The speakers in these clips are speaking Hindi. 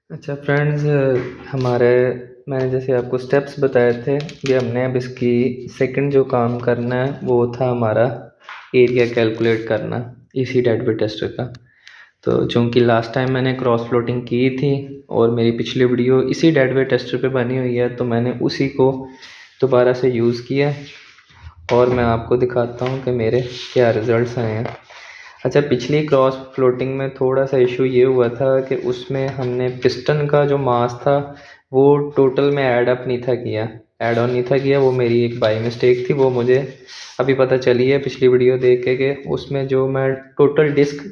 अच्छा फ्रेंड्स, हमारे मैंने जैसे आपको स्टेप्स बताए थे कि हमने अब इसकी सेकंड जो काम करना है वो था हमारा एरिया कैलकुलेट करना इसी डेडवेट टेस्टर का। तो चूँकि लास्ट टाइम मैंने क्रॉस फ्लोटिंग की थी और मेरी पिछली वीडियो इसी डेडवेट टेस्टर पे बनी हुई है, तो मैंने उसी को दोबारा से यूज़ किया और मैं आपको दिखाता हूँ कि मेरे क्या रिज़ल्ट्स आए हैं। अच्छा, पिछली क्रॉस फ्लोटिंग में थोड़ा सा इशू ये हुआ था कि उसमें हमने पिस्टन का जो मास था वो टोटल में ऐड ऑन नहीं था किया। वो मेरी एक बाई मिस्टेक थी, वो मुझे अभी पता चली है पिछली वीडियो देख के कि उसमें जो मैं टोटल डिस्क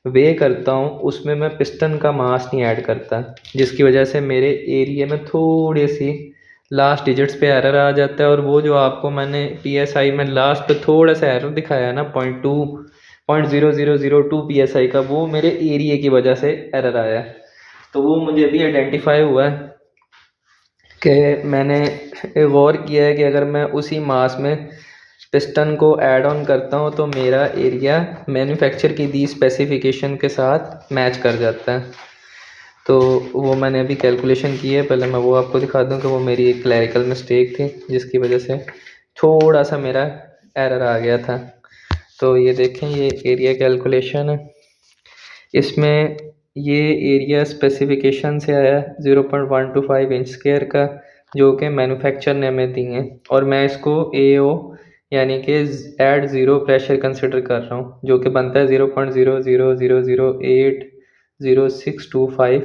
वे करता हूँ उसमें मैं पिस्टन का मास नहीं ऐड करता, जिसकी वजह से मेरे एरिया में थोड़ी सी लास्ट डिजिट्स पे एरर आ जाता है। और वो जो आपको मैंने PSI में लास्ट पे थोड़ा सा एरर दिखाया है ना, 0.0002 PSI का, वो मेरे एरिया की वजह से एरर आया है। तो वो मुझे अभी आइडेंटिफाई हुआ है कि मैंने गौर किया है कि अगर मैं उसी मास में पिस्टन को ऐड ऑन करता हूँ तो मेरा एरिया मैन्युफैक्चर की दी स्पेसिफिकेशन के साथ मैच कर जाता है। तो वो मैंने अभी कैलकुलेशन की है, पहले मैं वो आपको दिखा दूँ कि वो मेरी एक क्लैरिकल मिस्टेक थी जिसकी वजह से थोड़ा सा मेरा एरर आ गया था। तो ये देखें, ये एरिया कैलकुलेशन है। इसमें ये एरिया स्पेसिफिकेशन से आया 0.125 इंच स्क्वायर का, जो कि मैन्युफैक्चर ने हमें दी हैं, और मैं इसको AO यानी कि एट ज़ीरो प्रेशर कंसिडर कर रहा हूँ, जो कि बनता है 0.000080625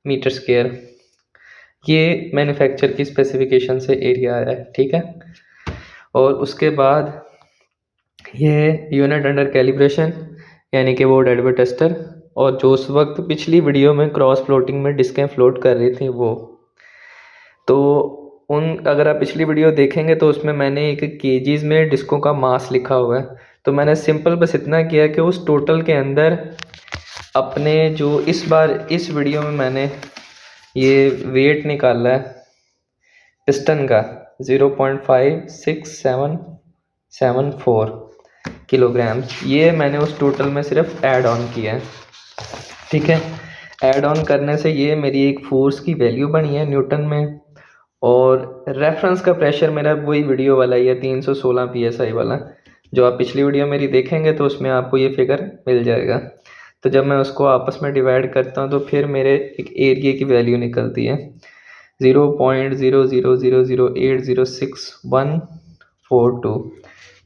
मीटर स्क्वायर। ये मैन्युफैक्चर की स्पेसिफिकेशन से एरिया आया है, ठीक है। और उसके बाद ये यूनिट अंडर कैलिब्रेशन यानी कि वो डेडवेट टेस्टर, और जो उस वक्त पिछली वीडियो में क्रॉस फ्लोटिंग में डिस्कें फ्लोट कर रही थी वो। तो अगर आप पिछली वीडियो देखेंगे तो उसमें मैंने एक केजीज में डिस्कों का मास लिखा हुआ है। तो मैंने सिंपल बस इतना किया कि उस टोटल के अंदर अपने जो इस बार इस वीडियो में मैंने ये वेट निकाला है पिस्टन का 0.5677 किलोग्राम, ये मैंने उस टोटल में सिर्फ ऐड ऑन किया है, ठीक है। ऐड ऑन करने से ये मेरी एक फोर्स की वैल्यू बनी है न्यूटन में, और रेफरेंस का प्रेशर मेरा वही वीडियो वाला ही है 316 PSI वाला। जो आप पिछली वीडियो मेरी देखेंगे तो उसमें आपको ये फिगर मिल जाएगा। तो जब मैं उसको आपस में डिवाइड करता हूँ तो फिर मेरे एक एरिया की वैल्यू निकलती है 0.0000806.142।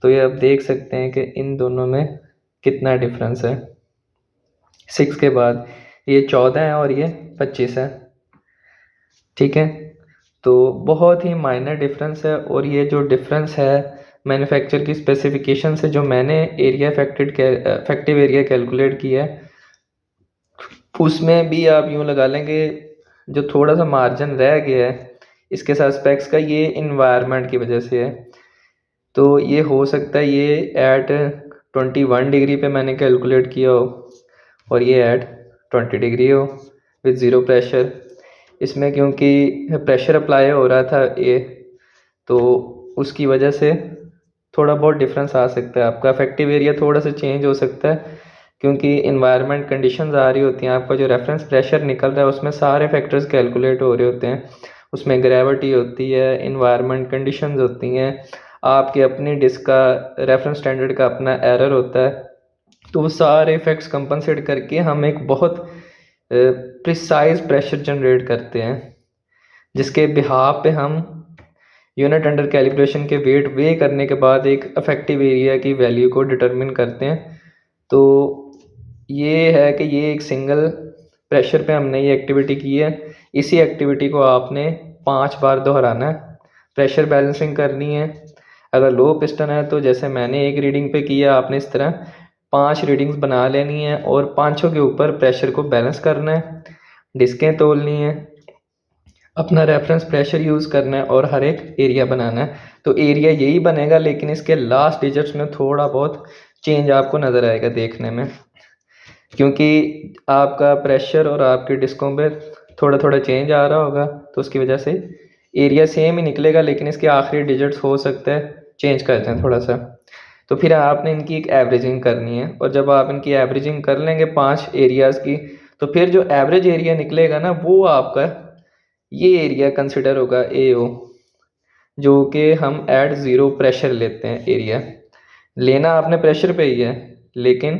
तो ये आप देख सकते हैं कि इन दोनों में कितना डिफरेंस है। 6 के बाद ये 14 है और ये 25 है, ठीक है। तो बहुत ही माइनर डिफरेंस है, और ये जो डिफरेंस है मैन्युफैक्चर की स्पेसिफिकेशन से जो मैंने एरिया इफेक्टिव एरिया कैलकुलेट किया है, उसमें भी आप यूँ लगा लेंगे जो थोड़ा सा मार्जिन रह गया है इसके साथ स्पेक्स का, ये इन्वायरमेंट की वजह से है। तो ये हो सकता है ये एट 21 डिग्री पे मैंने कैलकुलेट किया हो और ये एट 20 डिग्री हो विद ज़ीरो प्रेशर। इसमें क्योंकि प्रेशर अप्लाई हो रहा था ये, तो उसकी वजह से थोड़ा बहुत डिफरेंस आ सकता है। आपका इफेक्टिव एरिया थोड़ा सा चेंज हो सकता है क्योंकि इन्वायरमेंट कंडीशंस आ रही होती हैं। आपका जो रेफरेंस प्रेशर निकल रहा है उसमें सारे फैक्टर्स कैलकुलेट हो रहे होते हैं। उसमें ग्रेविटी होती है, इन्वायरमेंट कंडीशंस होती हैं, आपके अपनी डिस्क का रेफरेंस स्टैंडर्ड का अपना एरर होता है। तो वो सारे इफेक्ट्स कंपनसेट करके हम एक बहुत प्रिसाइज प्रेशर जनरेट करते हैं, जिसके बिहाफ पे हम यूनिट अंडर कैलिब्रेशन के वेट वे करने के बाद एक इफेक्टिव एरिया की वैल्यू को डिटरमिन करते हैं। तो ये है कि ये एक सिंगल प्रेशर पे हमने ये एक्टिविटी की है। इसी एक्टिविटी को आपने 5 बार दोहराना है, प्रेशर बैलेंसिंग करनी है। अगर लो पिस्टन है तो जैसे मैंने एक रीडिंग पे किया, आपने इस तरह 5 रीडिंग्स बना लेनी है और पाँचों के ऊपर प्रेशर को बैलेंस करना है, डिस्कें तोलनी है, अपना रेफरेंस प्रेशर यूज़ करना है और हर एक एरिया बनाना है। तो एरिया यही बनेगा, लेकिन इसके लास्ट डिजिट्स में थोड़ा बहुत चेंज आपको नज़र आएगा देखने में, क्योंकि आपका प्रेशर और आपके डिस्कों पे थोड़ा थोड़ा चेंज आ रहा होगा, तो उसकी वजह से एरिया सेम ही निकलेगा, लेकिन इसके आखिरी डिजिट्स हो सकता है चेंज करते हैं थोड़ा सा। तो फिर आपने इनकी एक एवरेजिंग करनी है, और जब आप इनकी एवरेजिंग कर लेंगे 5 एरियाज़ की, तो फिर जो एवरेज एरिया निकलेगा ना वो आपका ये एरिया कंसिडर होगा AO, जो कि हम एट ज़ीरो प्रेशर लेते हैं एरिया। लेना आपने प्रेशर पे ही है, लेकिन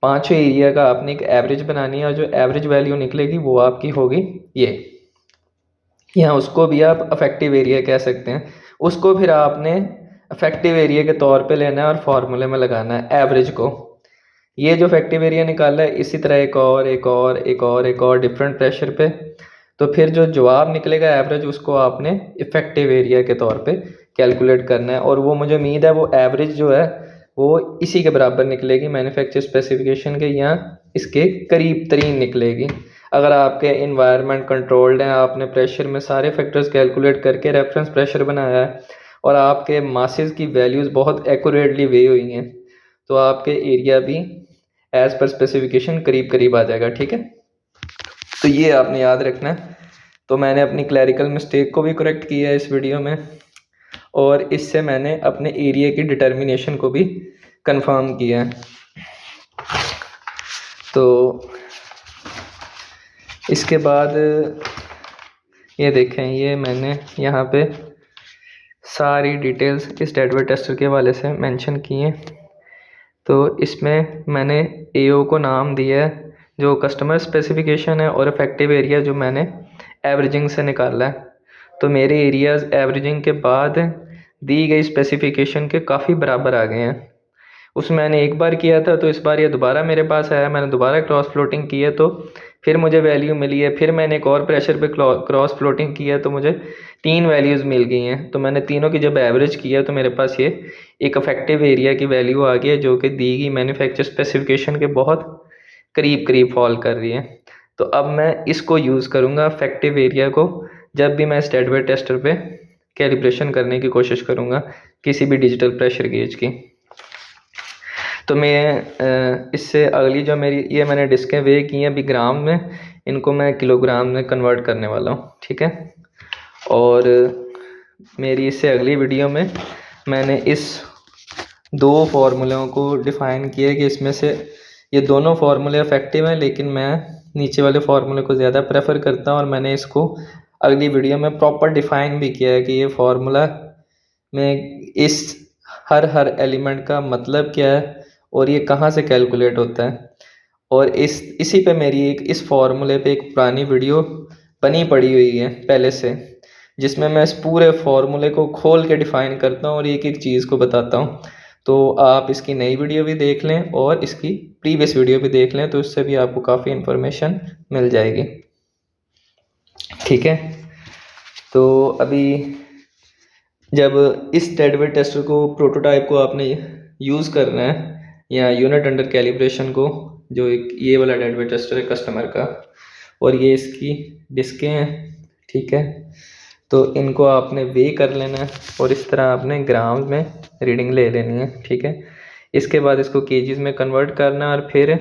पांचों एरिया का आपने एक एवरेज बनानी है और जो एवरेज वैल्यू निकलेगी वो आपकी होगी ये, या उसको भी आप अफेक्टिव एरिया कह सकते हैं। उसको फिर आपने अफेक्टिव एरिया के तौर पे लेना है और फार्मूले में लगाना है एवरेज को। ये जो इफेक्टिव एरिया निकाला है, इसी तरह एक और डिफरेंट प्रेशर पे, तो फिर जो जवाब निकलेगा एवरेज उसको आपने इफेक्टिव एरिया के तौर पे कैलकुलेट करना है। और वो मुझे उम्मीद है वो एवरेज जो है वो इसी के बराबर निकलेगी मैन्युफैक्चर स्पेसिफिकेशन के, या इसके करीब तरीन निकलेगी। अगर आपके इन्वायरमेंट कंट्रोल्ड है, आपने प्रेशर में सारे फैक्टर्स कैलकुलेट करके रेफरेंस प्रेशर बनाया है और आपके मासेस की वैल्यूज़ बहुत एक्यूरेटली वे हुई हैं, तो आपके एरिया भी एज पर स्पेसिफिकेशन करीब करीब आ जाएगा। ठीक है, तो ये आपने याद रखना है। तो मैंने अपनी क्लैरिकल मिस्टेक को भी करेक्ट किया है इस वीडियो में, और इससे मैंने अपने एरिया की डिटर्मिनेशन को भी कंफर्म किया है। तो इसके बाद ये देखें, ये मैंने यहाँ पे सारी डिटेल्स इस डेडवेट टेस्टर के हवाले से मेंशन की हैं। तो इसमें मैंने AO को नाम दिया है जो कस्टमर स्पेसिफिकेशन है, और इफेक्टिव एरिया जो मैंने एवरेजिंग से निकाला है। तो मेरे एरियाज़ एवरेजिंग के बाद दी गई स्पेसिफिकेशन के काफ़ी बराबर आ गए हैं। उसमें मैंने एक बार किया था, तो इस बार ये दोबारा मेरे पास आया, मैंने दोबारा क्रॉस फ्लोटिंग की है तो फिर मुझे वैल्यू मिली है। फिर मैंने एक और प्रेशर पे क्रॉस फ्लोटिंग किया तो मुझे 3 वैल्यूज़ मिल गई हैं। तो मैंने तीनों की जब एवरेज किया तो मेरे पास ये एक इफेक्टिव एरिया की वैल्यू आ गई है, जो कि दी गई मैन्युफैक्चर स्पेसिफिकेशन के बहुत करीब करीब फॉल कर रही है। तो अब मैं इसको यूज़ करूँगा इफेक्टिव एरिया को, जब भी मैं स्टेडवेट टेस्टर पे कैलिब्रेशन करने की कोशिश करूँगा किसी भी डिजिटल प्रेशर गेज की। तो मैं इससे अगली जो मेरी ये मैंने डिस्कें वे की हैं अभी ग्राम में, इनको मैं किलोग्राम में कन्वर्ट करने वाला हूँ। ठीक है, और मेरी इससे अगली वीडियो में मैंने इस 2 फार्मूलों को डिफ़ाइन किया कि इसमें से ये दोनों फार्मूले इफेक्टिव हैं, लेकिन मैं नीचे वाले फार्मूले को ज़्यादा प्रेफर करता हूँ। और मैंने इसको अगली वीडियो में प्रॉपर डिफ़ाइन भी किया है कि ये फार्मूला में इस हर एलिमेंट का मतलब क्या है और ये कहाँ से कैलकुलेट होता है। और इसी पे मेरी इस फार्मूले पे एक पुरानी वीडियो बनी पड़ी हुई है पहले से, जिसमें मैं इस पूरे फार्मूले को खोल के डिफ़ाइन करता हूँ और एक एक चीज़ को बताता हूँ। तो आप इसकी नई वीडियो भी देख लें और इसकी प्रीवियस वीडियो भी देख लें, तो इससे भी आपको काफ़ी इन्फॉर्मेशन मिल जाएगी। ठीक है, तो अभी जब इस डेडवेट टेस्टर को प्रोटोटाइप को आपने यूज़ करना है या यूनिट अंडर कैलिब्रेशन को, जो एक ये वाला डेडवेट टेस्टर है कस्टमर का, और ये इसकी डिस्कें हैं। ठीक है, तो इनको आपने वे कर लेना है और इस तरह आपने ग्राम में रीडिंग ले लेनी है। ठीक है, इसके बाद इसको केजीज़ में कन्वर्ट करना है और फिर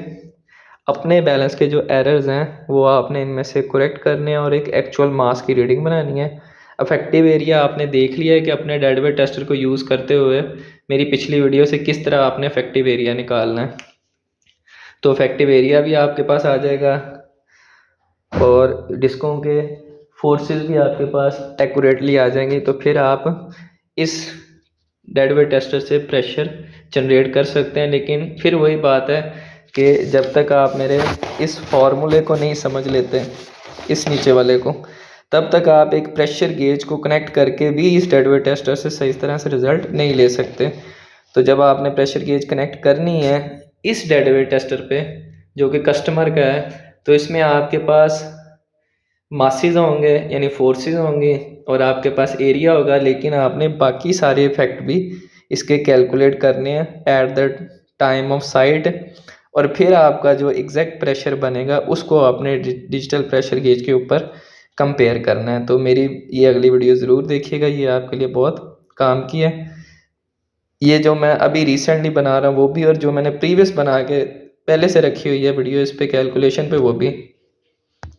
अपने बैलेंस के जो एरर्स हैं वो आपने इनमें से करेक्ट करने हैं और एक एक्चुअल मास की रीडिंग बनानी है। इफेक्टिव एरिया आपने देख लिया है कि अपने डेडवेट टेस्टर को यूज़ करते हुए मेरी पिछली वीडियो से किस तरह आपने इफेक्टिव एरिया निकालना है। तो इफेक्टिव एरिया भी आपके पास आ जाएगा और डिस्कों के फोर्सेस भी आपके पास एक्यूरेटली आ जाएंगे। तो फिर आप इस डेडवेट टेस्टर से प्रेशर जनरेट कर सकते हैं। लेकिन फिर वही बात है कि जब तक आप मेरे इस फार्मूले को नहीं समझ लेते, इस नीचे वाले को, तब तक आप एक प्रेशर गेज को कनेक्ट करके भी इस डेडवेट टेस्टर से सही तरह से रिज़ल्ट नहीं ले सकते। तो जब आपने प्रेशर गेज कनेक्ट करनी है इस डेडवेट टेस्टर पे जो कि कस्टमर का है, तो इसमें आपके पास मासेस होंगे यानी फोर्सेस होंगे और आपके पास एरिया होगा, लेकिन आपने बाकी सारे इफेक्ट भी इसके कैलकुलेट करने हैं at the time of site. और फिर आपका जो एग्जैक्ट प्रेशर बनेगा उसको आपने डिजिटल प्रेशर गेज के ऊपर कंपेयर करना है। तो मेरी ये अगली वीडियो ज़रूर देखिएगा, ये आपके लिए बहुत काम की है। ये जो मैं अभी रिसेंटली बना रहा हूँ वो भी, और जो मैंने प्रीवियस बना के पहले से रखी हुई है वीडियो इस पे कैलकुलेशन पे, वो भी